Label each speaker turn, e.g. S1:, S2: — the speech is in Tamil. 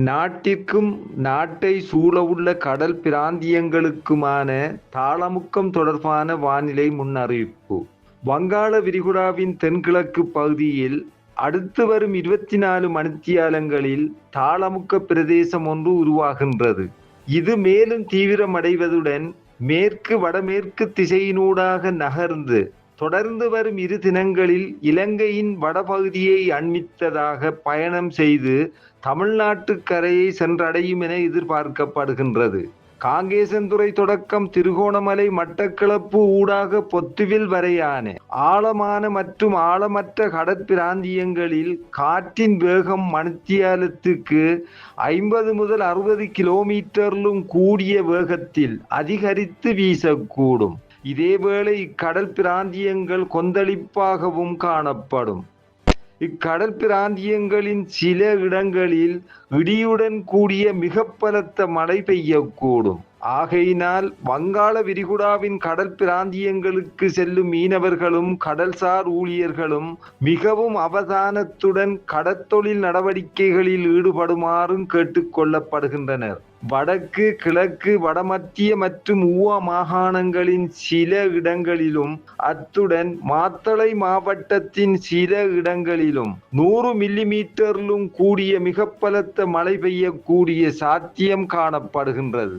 S1: நாட்டிற்கும் நாட்டை சூழவுள்ள கடல் பிராந்தியங்களுக்குமான தாளமுக்கம் தொடர்பான வானிலை முன்னறிவிப்பு. வங்காள விரிகுடாவின் தென்கிழக்கு பகுதியில் அடுத்து வரும் 24 மணித்தியாலங்களில் தாளமுக்க பிரதேசம் ஒன்று உருவாகின்றது. இது மேலும் தீவிரமடைவதுடன் மேற்கு வடமேற்கு திசையினூடாக நகர்ந்து தொடர்ந்து வரும் 2 தினங்களில் இலங்கையின் வடபகுதியை அண்மித்ததாக பயணம் செய்து தமிழ்நாட்டு கரையை சென்றடையும் என எதிர்பார்க்கப்படுகின்றது. காங்கேசன்துறை தொடக்கம் திருகோணமலை மட்டக்களப்பு ஊடாக பொத்துவில் வரையான ஆழமான மற்றும் ஆழமற்ற கடற்பிராந்தியங்களில் காற்றின் வேகம் மணித்தியாலத்துக்கு 50 முதல் 60 கிலோமீட்டரிலும் கூடிய வேகத்தில் அதிகரித்து வீசக்கூடும். இதேவேளை இக்கடல் பிராந்தியங்கள் கொந்தளிப்பாகவும் காணப்படும். இக்கடல் பிராந்தியங்களின் சில இடங்களில் இடியுடன் கூடிய மிக பலத்த மழை பெய்யக்கூடும். ஆகையினால் வங்காள விரிகுடாவின் கடல் பிராந்தியங்களுக்கு செல்லும் மீனவர்களும் கடல்சார் ஊழியர்களும் மிகவும் அவதானத்துடன் கடற்தொழில் நடவடிக்கைகளில் ஈடுபடுமாறும் கேட்டுக்கொள்ளப்படுகின்றனர். வடக்கு, கிழக்கு, வடமத்திய மற்றும் ஊவா மாகாணங்களின் சில இடங்களிலும் அத்துடன் மாத்தளை மாவட்டத்தின் சில இடங்களிலும் 100 மில்லிமீட்டரிலும் கூடிய மிக பலத்த மழை பெய்யக்கூடிய சாத்தியம் காணப்படுகின்றது.